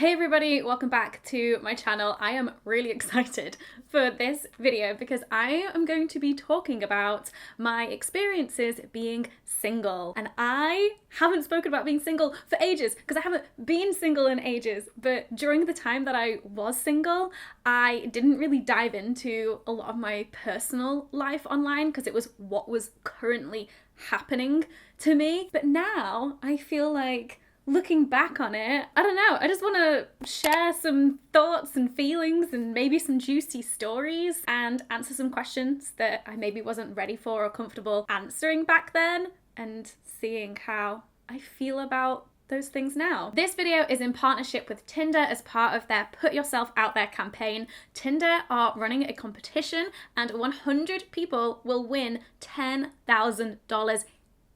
Hey everybody, welcome back to my channel. I am really excited for this video because I am going to be talking about my experiences being single. And I haven't spoken about being single for ages because I haven't been single in ages. But during the time that I was single, I didn't really dive into a lot of my personal life online because it was what was currently happening to me. But now I feel like looking back on it, I don't know, I just want to share some thoughts and feelings and maybe some juicy stories and answer some questions that I maybe wasn't ready for or comfortable answering back then and seeing how I feel about those things now. This video is in partnership with Tinder as part of their Put Yourself Out There campaign. Tinder are running a competition and 100 people will win $10,000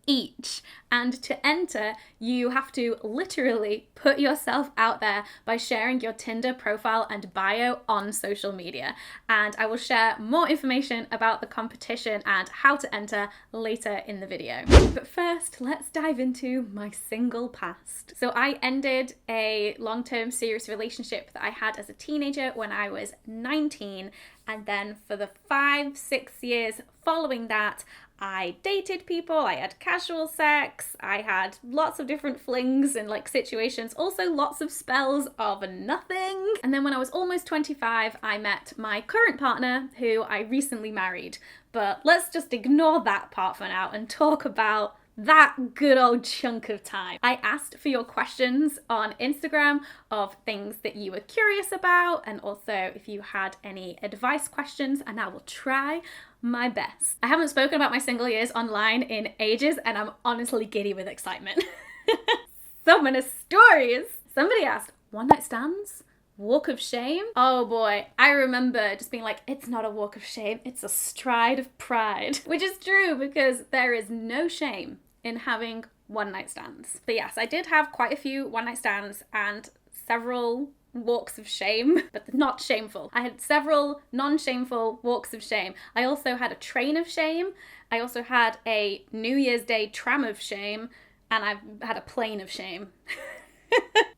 each. And to enter, you have to literally put yourself out there by sharing your Tinder profile and bio on social media. And I will share more information about the competition and how to enter later in the video. But first, let's dive into my single past. So I ended a long-term serious relationship that I had as a teenager when I was 19. And then for the 5-6 years following that, I dated people, I had casual sex, I had lots of different flings and like situations, also lots of spells of nothing. And then when I was almost 25, I met my current partner who I recently married. But let's just ignore that part for now and talk about that good old chunk of time. I asked for your questions on Instagram of things that you were curious about and also if you had any advice questions, and I will try my best. I haven't spoken about my single years online in ages and I'm honestly giddy with excitement. So many stories. Somebody asked, one night stands? Walk of shame? Oh boy, I remember just being like, it's not a walk of shame, it's a stride of pride. Which is true because there is no shame in having one night stands. But yes, I did have quite a few one night stands and several walks of shame, but not shameful. I had several non-shameful walks of shame. I also had a train of shame. I also had a New Year's Day tram of shame, and I've had a plane of shame.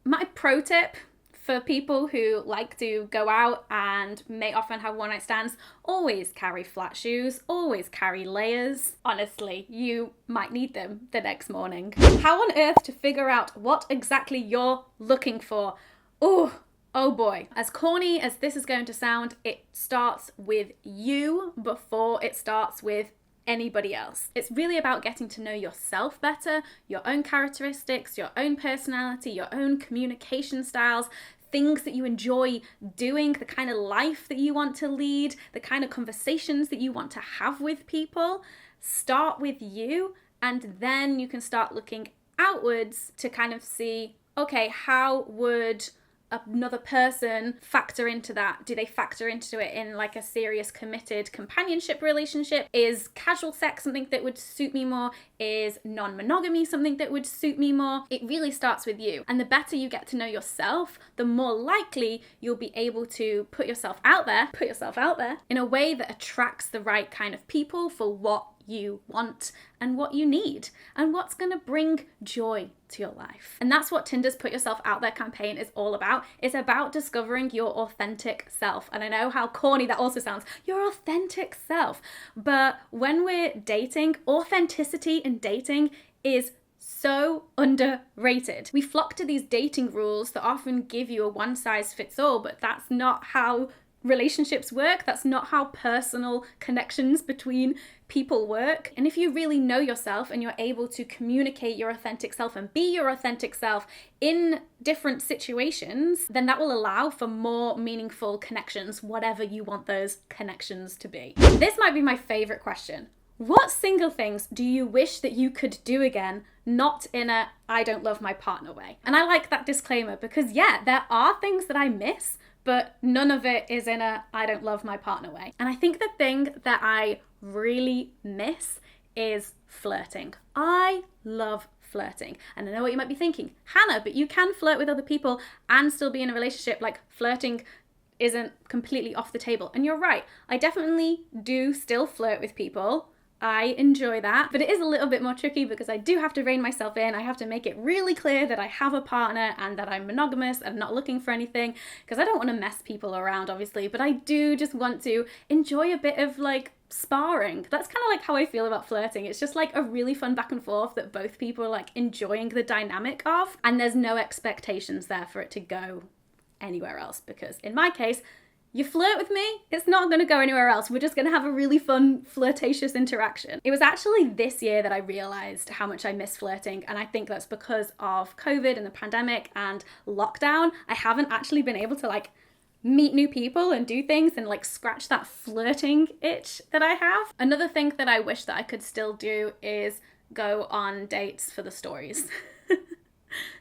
My pro tip for people who like to go out and may often have one night stands, always carry flat shoes, always carry layers. Honestly, you might need them the next morning. How on earth to figure out what exactly you're looking for? Oh boy. As corny as this is going to sound, it starts with you before it starts with anybody else. It's really about getting to know yourself better, your own characteristics, your own personality, your own communication styles, things that you enjoy doing, the kind of life that you want to lead, the kind of conversations that you want to have with people. Start with you, and then you can start looking outwards to kind of see, okay, how would another person factor into that? Do they factor into it in like a serious committed companionship relationship? Is casual sex something that would suit me more? Is non-monogamy something that would suit me more? It really starts with you. And the better you get to know yourself, the more likely you'll be able to put yourself out there in a way that attracts the right kind of people for what you want and what you need and what's going to bring joy to your life. And that's what Tinder's Put Yourself Out There campaign is all about. It's about discovering your authentic self. And I know how corny that also sounds, your authentic self. But when we're dating, authenticity in dating is so underrated. We flock to these dating rules that often give you a one size fits all, but that's not how relationships work. That's not how personal connections between people work. And if you really know yourself and you're able to communicate your authentic self and be your authentic self in different situations, then that will allow for more meaningful connections, whatever you want those connections to be. This might be my favorite question. What single things do you wish that you could do again, not in a I don't love my partner way? And I like that disclaimer because yeah, there are things that I miss, but none of it is in a I don't love my partner way. And I think the thing that I really miss is flirting. I love flirting. And I know what you might be thinking, Hannah, but you can flirt with other people and still be in a relationship. Like, flirting isn't completely off the table. And you're right, I definitely do still flirt with people, I enjoy that, but it is a little bit more tricky because I do have to rein myself in. I have to make it really clear that I have a partner and that I'm monogamous and not looking for anything, because I don't want to mess people around, obviously, but I do just want to enjoy a bit of like sparring. That's kind of like how I feel about flirting. It's just like a really fun back and forth that both people are like enjoying the dynamic of, and there's no expectations there for it to go anywhere else, because in my case, you flirt with me, it's not going to go anywhere else. We're just going to have a really fun, flirtatious interaction. It was actually this year that I realized how much I miss flirting, and I think that's because of COVID and the pandemic and lockdown. I haven't actually been able to like meet new people and do things and like scratch that flirting itch that I have. Another thing that I wish that I could still do is go on dates for the stories.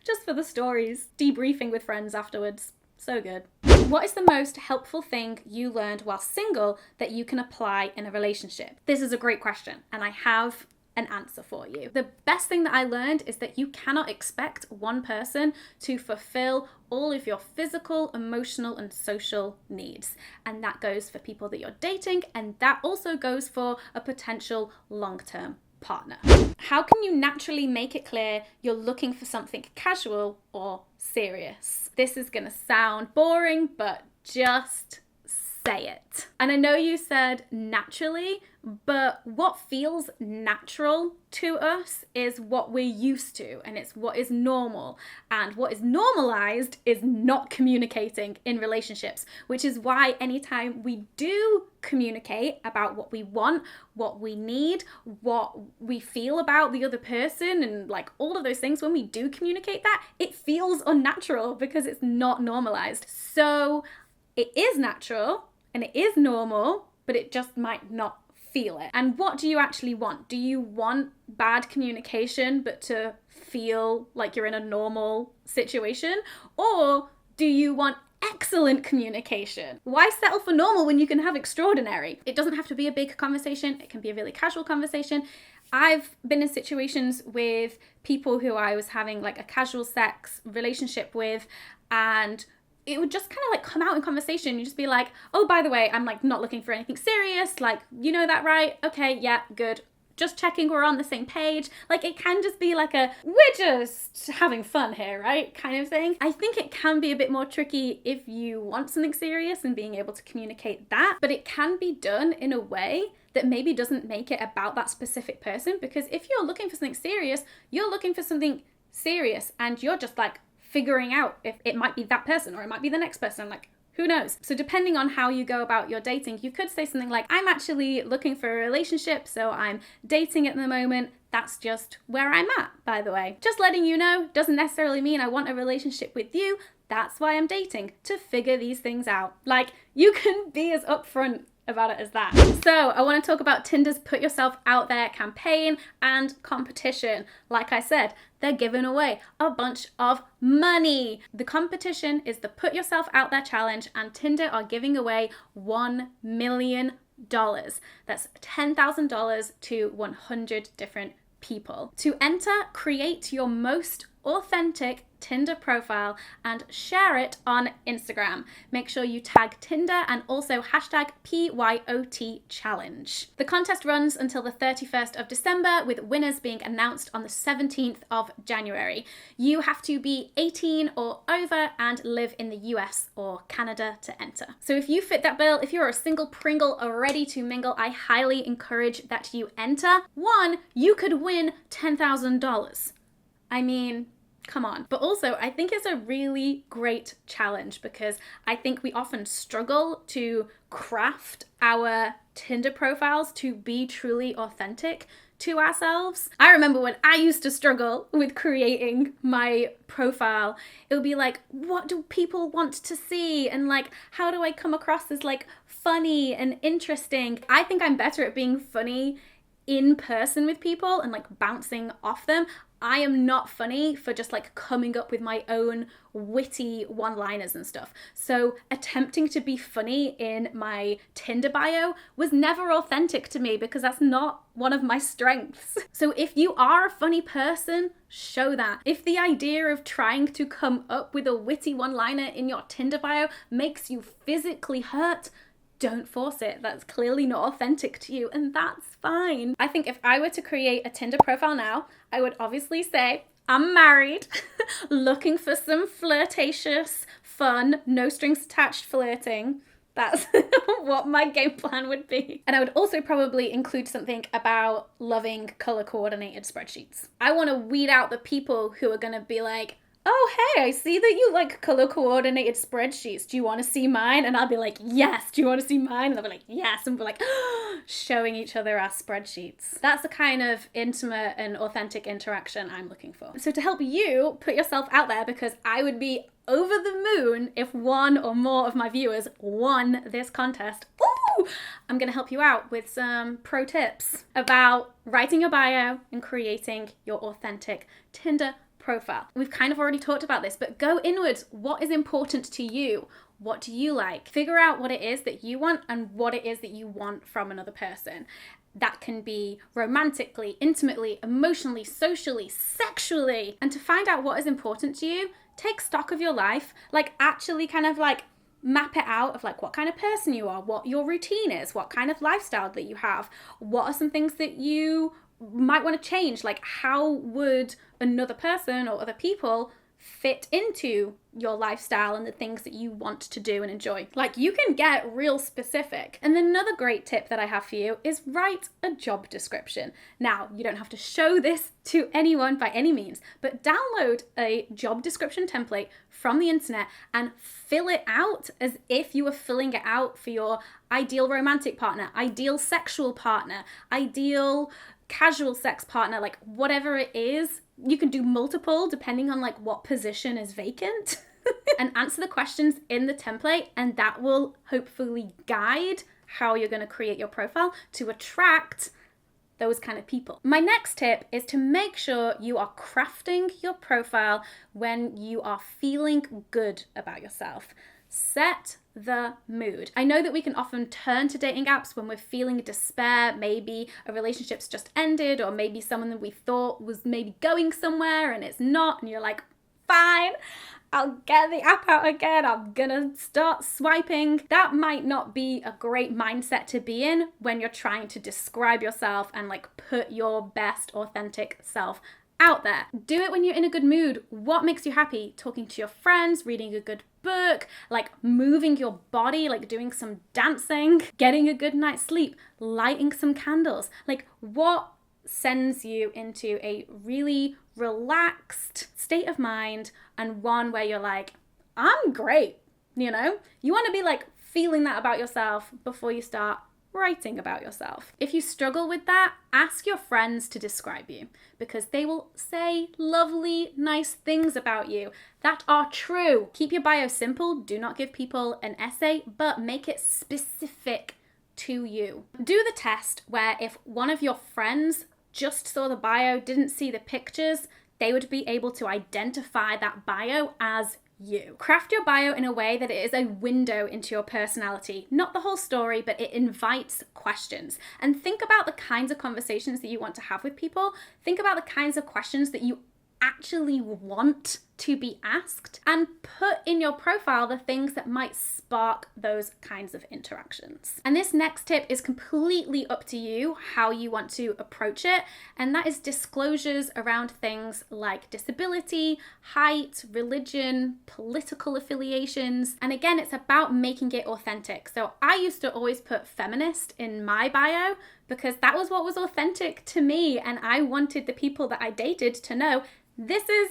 Just for the stories. Debriefing with friends afterwards. So good. What is the most helpful thing you learned while single that you can apply in a relationship? This is a great question, and I have an answer for you. The best thing that I learned is that you cannot expect one person to fulfill all of your physical, emotional, and social needs. And that goes for people that you're dating, and that also goes for a potential long-term partner. How can you naturally make it clear you're looking for something casual or serious? This is gonna sound boring, but just say it. And I know you said naturally, but what feels natural to us is what we're used to, and it's what is normal. And what is normalized is not communicating in relationships, which is why anytime we do communicate about what we want, what we need, what we feel about the other person, and like all of those things, when we do communicate that, it feels unnatural because it's not normalized. So it is natural and it is normal, but it just might not feel it. And what do you actually want? Do you want bad communication but to feel like you're in a normal situation? Or do you want excellent communication? Why settle for normal when you can have extraordinary? It doesn't have to be a big conversation. It can be a really casual conversation. I've been in situations with people who I was having like a casual sex relationship with, and it would just kind of like come out in conversation. You'd just be like, oh, by the way, I'm like not looking for anything serious. Like, you know that, right? Okay, yeah, good. Just checking we're on the same page. Like, it can just be like a, we're just having fun here, right? Kind of thing. I think it can be a bit more tricky if you want something serious and being able to communicate that, but it can be done in a way that maybe doesn't make it about that specific person, because if you're looking for something serious, you're looking for something serious and you're just like figuring out if it might be that person or it might be the next person, like who knows? So depending on how you go about your dating, you could say something like, I'm actually looking for a relationship, so I'm dating at the moment. That's just where I'm at, by the way. Just letting you know, doesn't necessarily mean I want a relationship with you. That's why I'm dating, to figure these things out. Like, you can be as upfront about it as that. So I want to talk about Tinder's Put Yourself Out There campaign and competition. Like I said, they're giving away a bunch of money. The competition is the Put Yourself Out There challenge, and Tinder are giving away $1 million. That's $10,000 to 100 different people. To enter, create your most authentic Tinder profile and share it on Instagram. Make sure you tag Tinder and also hashtag PYOT challenge. The contest runs until the 31st of December, with winners being announced on the 17th of January. You have to be 18 or over and live in the US or Canada to enter. So if you fit that bill, if you're a single Pringle ready to mingle, I highly encourage that you enter. One, you could win $10,000. I mean, come on. But also, I think it's a really great challenge because I think we often struggle to craft our Tinder profiles to be truly authentic to ourselves. I remember when I used to struggle with creating my profile, it would be like, what do people want to see? And like, how do I come across as like funny and interesting? I think I'm better at being funny in person with people and like bouncing off them. I am not funny for just like coming up with my own witty one-liners and stuff. So attempting to be funny in my Tinder bio was never authentic to me because that's not one of my strengths. So if you are a funny person, show that. If the idea of trying to come up with a witty one-liner in your Tinder bio makes you physically hurt, don't force it. That's clearly not authentic to you, and that's fine. I think if I were to create a Tinder profile now, I would obviously say, I'm married, looking for some flirtatious, fun, no strings attached flirting. That's what my game plan would be. And I would also probably include something about loving color coordinated spreadsheets. I want to weed out the people who are going to be like, oh, hey, I see that you like color coordinated spreadsheets. Do you want to see mine? And I'll be like, yes. Do you want to see mine? And they'll be like, yes. And we're like, showing each other our spreadsheets. That's the kind of intimate and authentic interaction I'm looking for. So to help you put yourself out there, because I would be over the moon if one or more of my viewers won this contest. Ooh! I'm going to help you out with some pro tips about writing your bio and creating your authentic Tinder profile. We've kind of already talked about this, but go inwards. What is important to you? What do you like? Figure out what it is that you want and what it is that you want from another person. That can be romantically, intimately, emotionally, socially, sexually. And to find out what is important to you, take stock of your life, like actually kind of like map it out of like what kind of person you are, what your routine is, what kind of lifestyle that you have, what are some things that you might want to change, like how would another person or other people fit into your lifestyle and the things that you want to do and enjoy. Like you can get real specific. And then another great tip that I have for you is write a job description. Now, you don't have to show this to anyone by any means, but download a job description template from the internet and fill it out as if you were filling it out for your ideal romantic partner, ideal sexual partner, ideal casual sex partner, like whatever it is. You can do multiple depending on like what position is vacant and answer the questions in the template, and that will hopefully guide how you're going to create your profile to attract those kind of people. My next tip is to make sure you are crafting your profile when you are feeling good about yourself. Set the mood. I know that we can often turn to dating apps when we're feeling despair. Maybe a relationship's just ended, or maybe someone that we thought was maybe going somewhere and it's not, and you're like, fine, I'll get the app out again, I'm gonna start swiping. That might not be a great mindset to be in when you're trying to describe yourself and like put your best authentic self out there. Do it when you're in a good mood. What makes you happy? Talking to your friends, reading a good book, like moving your body, like doing some dancing, getting a good night's sleep, lighting some candles. Like what sends you into a really relaxed state of mind, and one where you're like, I'm great, you know? You want to be like feeling that about yourself before you start writing about yourself. If you struggle with that, ask your friends to describe you, because they will say lovely, nice things about you that are true. Keep your bio simple. Do not give people an essay, but make it specific to you. Do the test where if one of your friends just saw the bio, didn't see the pictures, they would be able to identify that bio as you. Craft your bio in a way that it is a window into your personality. Not the whole story, but it invites questions. And think about the kinds of conversations that you want to have with people. Think about the kinds of questions that you actually want to be asked, and put in your profile the things that might spark those kinds of interactions. And this next tip is completely up to you how you want to approach it, and that is disclosures around things like disability, height, religion, political affiliations. And again, it's about making it authentic. So I used to always put feminist in my bio because that was what was authentic to me, and I wanted the people that I dated to know this is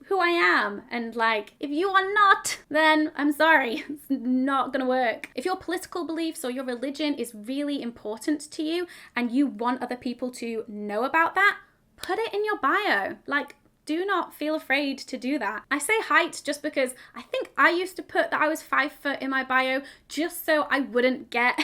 who I am, and like, if you are not, then I'm sorry, it's not gonna work. If your political beliefs or your religion is really important to you and you want other people to know about that, put it in your bio. Like, do not feel afraid to do that. I say height just because I think I used to put that I was 5 foot in my bio just so I wouldn't get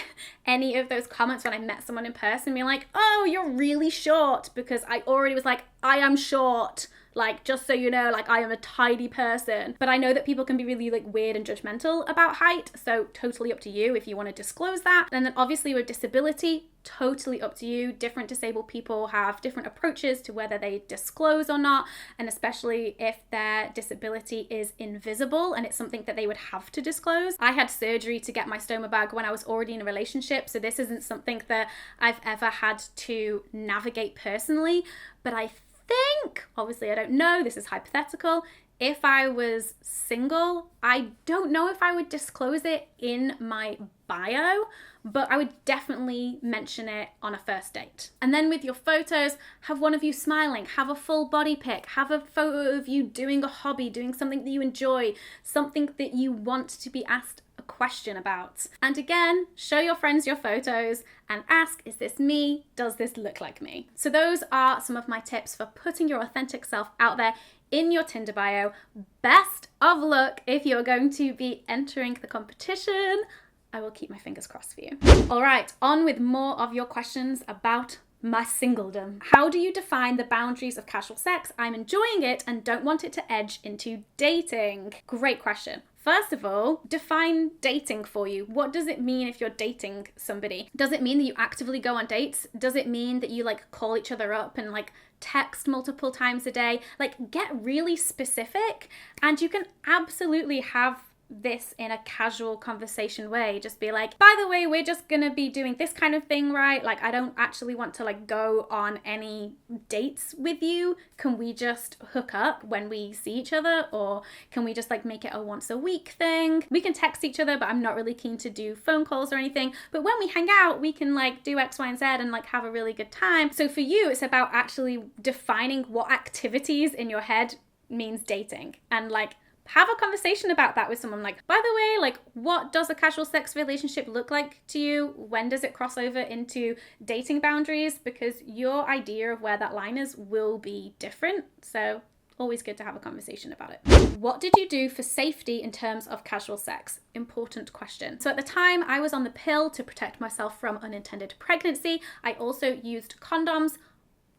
any of those comments when I met someone in person being like, oh, you're really short, because I already was like, I am short. Like, just so you know, like, I am a tiny person. But I know that people can be really like weird and judgmental about height, so totally up to you if you want to disclose that. And then obviously with disability, totally up to you. Different disabled people have different approaches to whether they disclose or not, and especially if their disability is invisible and it's something that they would have to disclose. I had surgery to get my stoma bag when I was already in a relationship, so this isn't something that I've ever had to navigate personally, but I think, obviously I don't know, this is hypothetical, if I was single, I don't know if I would disclose it in my bio, but I would definitely mention it on a first date. And then with your photos, have one of you smiling, have a full body pic, have a photo of you doing a hobby, doing something that you enjoy, something that you want to be asked a question about. And again, show your friends your photos and ask, is this me? Does this look like me? So those are some of my tips for putting your authentic self out there in your Tinder bio. Best of luck if you're going to be entering the competition. I will keep my fingers crossed for you. All right, on with more of your questions about my singledom. How do you define the boundaries of casual sex? I'm enjoying it and don't want it to edge into dating. Great question. First of all, define dating for you. What does it mean if you're dating somebody? Does it mean that you actively go on dates? Does it mean that you like call each other up and like text multiple times a day? Like, get really specific, and you can absolutely have this in a casual conversation way. Just be like, by the way, we're just gonna be doing this kind of thing, right? Like, I don't actually want to like go on any dates with you. Can we just hook up when we see each other? Or can we just like make it a once a week thing? We can text each other, but I'm not really keen to do phone calls or anything. But when we hang out, we can like do X, Y, and Z and like have a really good time. So for you, it's about actually defining what activities in your head means dating, and like have a conversation about that with someone. Like, by the way, like, what does a casual sex relationship look like to you? When does it cross over into dating boundaries? Because your idea of where that line is will be different. So always good to have a conversation about it. What did you do for safety in terms of casual sex? Important question. So at the time, I was on the pill to protect myself from unintended pregnancy. I also used condoms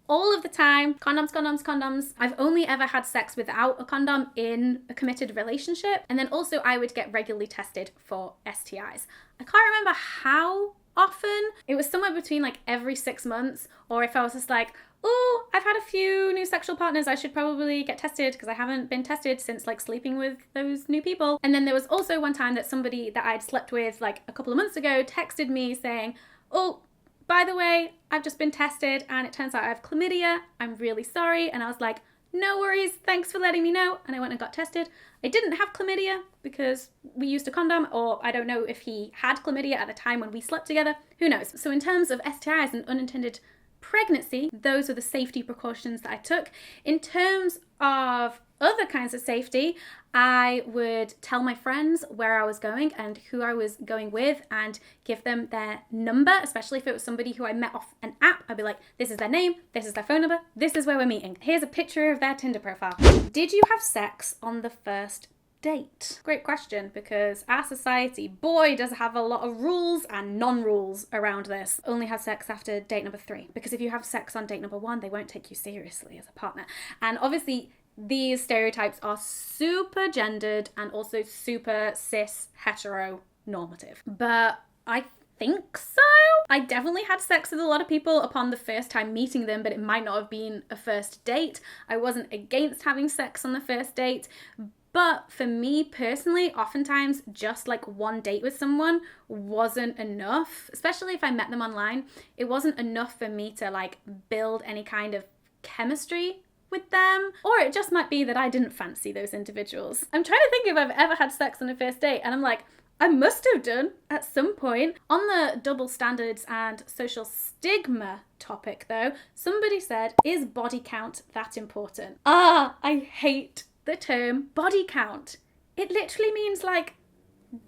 all of the time. Condoms, condoms, condoms. I've only ever had sex without a condom in a committed relationship. And then also I would get regularly tested for STIs. I can't remember how often. It was somewhere between like every 6 months, or if I was just like, oh, I've had a few new sexual partners, I should probably get tested because I haven't been tested since like sleeping with those new people. And then there was also one time that somebody that I'd slept with like a couple of months ago texted me saying, oh, by the way, I've just been tested and it turns out I have chlamydia. I'm really sorry. And I was like, no worries, thanks for letting me know. And I went and got tested. I didn't have chlamydia because we used a condom, or I don't know if he had chlamydia at the time when we slept together. Who knows? So in terms of STIs and unintended pregnancy, those are the safety precautions that I took. In terms of other kinds of safety, I would tell my friends where I was going and who I was going with and give them their number, especially if it was somebody who I met off an app. I'd be like, this is their name, this is their phone number, this is where we're meeting. Here's a picture of their Tinder profile. Did you have sex on the first date? Great question, because our society, boy, does have a lot of rules and non-rules around this. Only have sex after date number 3, because if you have sex on date number 1, they won't take you seriously as a partner. And obviously these stereotypes are super gendered and also super cis heteronormative, but I think so. I definitely had sex with a lot of people upon the first time meeting them, but it might not have been a first date. I wasn't against having sex on the first date, but for me personally, oftentimes just like one date with someone wasn't enough, especially if I met them online. It wasn't enough for me to like build any kind of chemistry with them, or it just might be that I didn't fancy those individuals. I'm trying to think if I've ever had sex on a first date, and I'm like, I must have done at some point. On the double standards and social stigma topic though, somebody said, is body count that important? I hate the term body count. It literally means like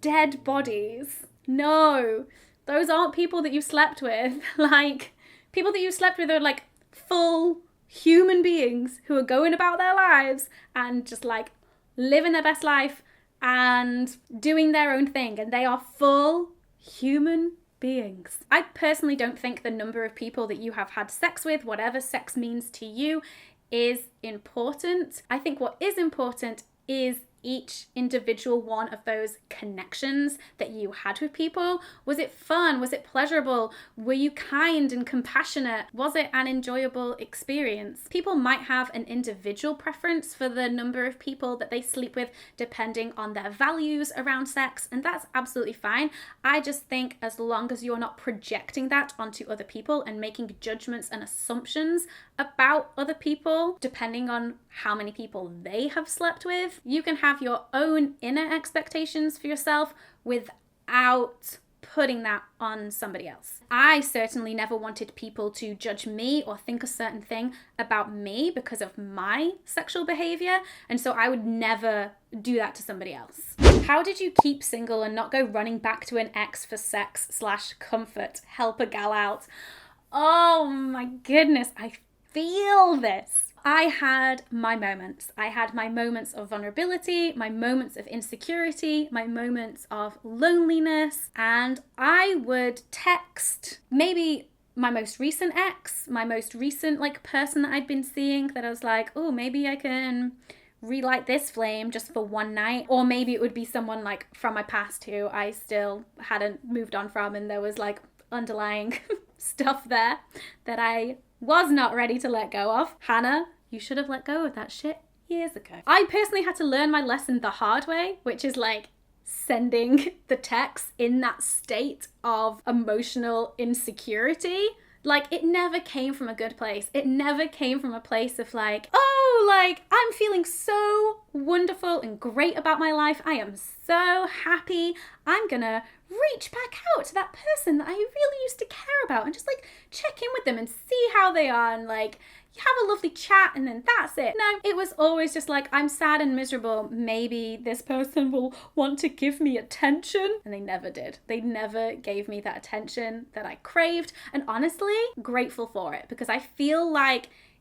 dead bodies. No, those aren't people that you slept with. Like, people that you slept with are like full human beings who are going about their lives and just like living their best life and doing their own thing, and they are full human beings. I personally don't think the number of people that you have had sex with, whatever sex means to you, is important. I think what is important is each individual one of those connections that you had with people. Was it fun? Was it pleasurable? Were you kind and compassionate? Was it an enjoyable experience? People might have an individual preference for the number of people that they sleep with depending on their values around sex, and that's absolutely fine. I just think as long as you're not projecting that onto other people and making judgments and assumptions about other people depending on how many people they have slept with, you can have your own inner expectations for yourself without putting that on somebody else. I certainly never wanted people to judge me or think a certain thing about me because of my sexual behavior, and so I would never do that to somebody else. How did you keep single and not go running back to an ex for sex/comfort? Help a gal out. Oh my goodness, I feel this. I had my moments. I had my moments of vulnerability, my moments of insecurity, my moments of loneliness, and I would text maybe my most recent ex, my most recent person that I'd been seeing that I was like, oh, maybe I can relight this flame just for one night. Or maybe it would be someone from my past who I still hadn't moved on from, and there was underlying stuff there that I was not ready to let go of. Hannah, you should have let go of that shit years ago. I personally had to learn my lesson the hard way, which is sending the text in that state of emotional insecurity. It never came from a good place. It never came from a place of I'm feeling so wonderful and great about my life. I am so happy. I'm gonna reach back out to that person that I really used to care about and just check in with them and see how they are and have a lovely chat, and then that's it. No, it was always just I'm sad and miserable. Maybe this person will want to give me attention. And they never did. They never gave me that attention that I craved. And honestly, grateful for it, because I feel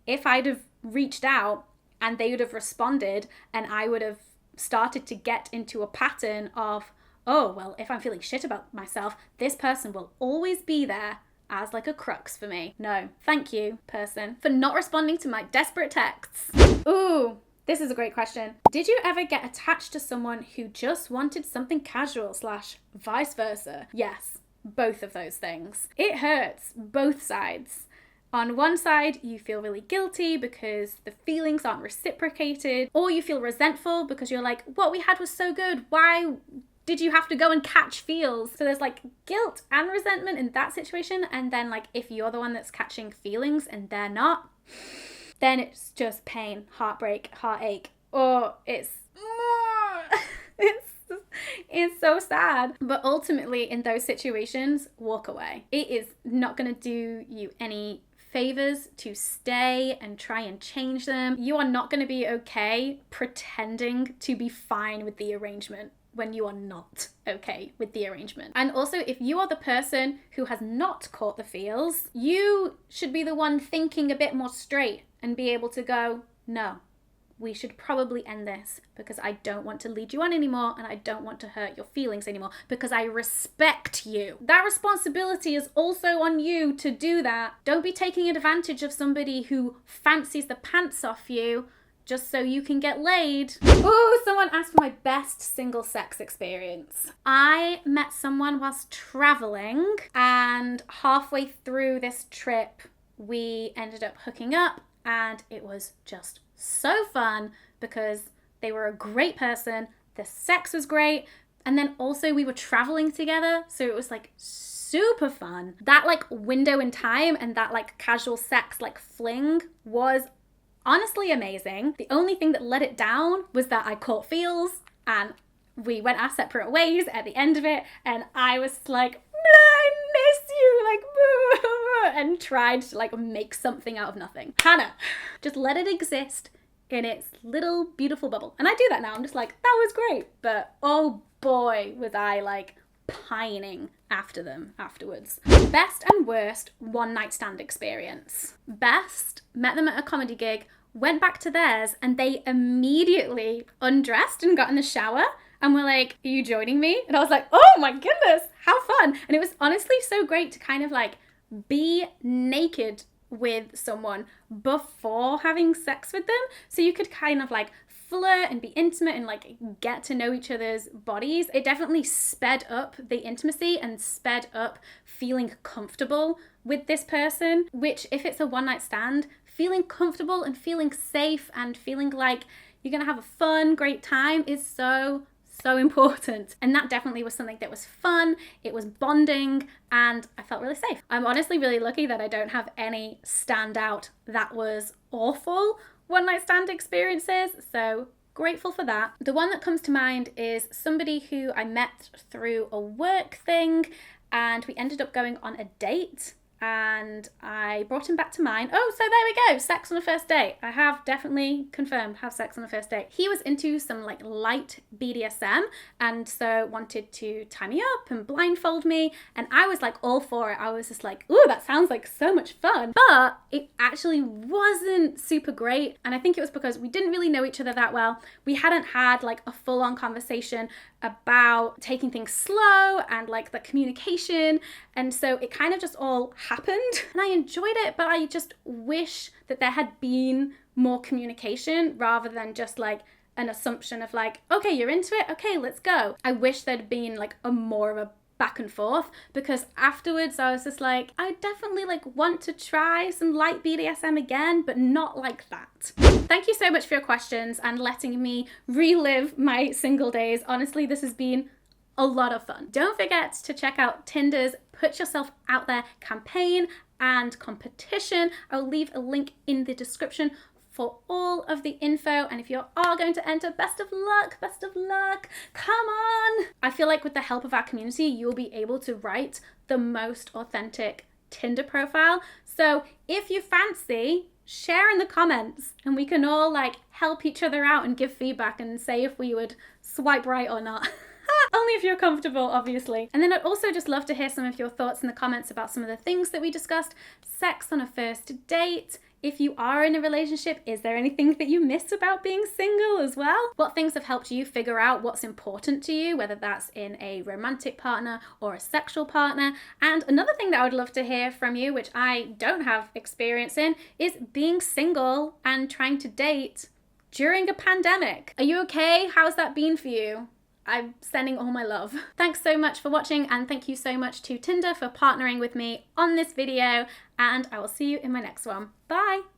if I'd have reached out and they would have responded and I would have started to get into a pattern of, oh, well, if I'm feeling shit about myself, this person will always be there as a crux for me. No, thank you, person, for not responding to my desperate texts. Ooh, this is a great question. Did you ever get attached to someone who just wanted something casual / vice versa? Yes, both of those things. It hurts, both sides. On one side, you feel really guilty because the feelings aren't reciprocated, or you feel resentful because you're what we had was so good. Why did you have to go and catch feels? So there's guilt and resentment in that situation. And then if you're the one that's catching feelings and they're not, then it's just pain, heartbreak, heartache, or it's so sad. But ultimately in those situations, walk away. It is not going to do you any favors to stay and try and change them. You are not going to be okay pretending to be fine with the arrangement when you are not okay with the arrangement. And also, if you are the person who has not caught the feels, you should be the one thinking a bit more straight and be able to go, no, we should probably end this because I don't want to lead you on anymore and I don't want to hurt your feelings anymore because I respect you. That responsibility is also on you to do that. Don't be taking advantage of somebody who fancies the pants off you just so you can get laid. Oh, someone asked for my best single sex experience. I met someone whilst traveling, and halfway through this trip, we ended up hooking up, and it was just so fun because they were a great person, the sex was great, and then also we were traveling together, so it was super fun. That window in time and that casual sex fling was honestly amazing. The only thing that let it down was that I caught feels and we went our separate ways at the end of it, and I was I miss you, and tried to make something out of nothing. Hannah, just let it exist in its little beautiful bubble. And I do that now. I'm just that was great. But oh boy, was I pining after them afterwards. Best and worst one night stand experience. Best, met them at a comedy gig, went back to theirs, and they immediately undressed and got in the shower and were are you joining me? And I was oh my goodness, how fun. And it was honestly so great to kind of be naked with someone before having sex with them. So you could kind of like flirt and be intimate and like get to know each other's bodies. It definitely sped up the intimacy and sped up feeling comfortable with this person, which if it's a one night stand, feeling comfortable and feeling safe and feeling like you're gonna have a fun, great time is so important. And that definitely was something that was fun, it was bonding, and I felt really safe. I'm honestly really lucky that I don't have any standout that was awful one night stand experiences, so grateful for that. The one that comes to mind is somebody who I met through a work thing, and we ended up going on a date, and I brought him back to mine. Oh, so there we go, sex on a first date. I have definitely confirmed have sex on a first date. He was into some like light BDSM, and so wanted to tie me up and blindfold me, and I was like all for it. I was just like, ooh, that sounds like so much fun. But it actually wasn't super great, and I think it was because we didn't really know each other that well. We hadn't had like a full-on conversation about taking things slow and like the communication, and so it kind of just all happened, and I enjoyed it, but I just wish that there had been more communication rather than just like an assumption of like, okay, you're into it, okay, let's go. I wish there'd been like a more of a back and forth, because afterwards I was just like, I definitely like want to try some light BDSM again, but not like that. Thank you so much for your questions and letting me relive my single days. Honestly, this has been a lot of fun. Don't forget to check out Tinder's Put Yourself Out There campaign and competition. I'll leave a link in the description for all of the info, and if you are going to enter, best of luck, come on. I feel like with the help of our community, you'll be able to write the most authentic Tinder profile. So if you fancy, share in the comments and we can all like help each other out and give feedback and say if we would swipe right or not. Only if you're comfortable, obviously. And then I'd also just love to hear some of your thoughts in the comments about some of the things that we discussed. Sex on a first date. If you are in a relationship, is there anything that you miss about being single as well? What things have helped you figure out what's important to you, whether that's in a romantic partner or a sexual partner? And another thing that I would love to hear from you, which I don't have experience in, is being single and trying to date during a pandemic. Are you okay? How's that been for you? I'm sending all my love. Thanks so much for watching, and thank you so much to Tinder for partnering with me on this video, and I will see you in my next one. Bye!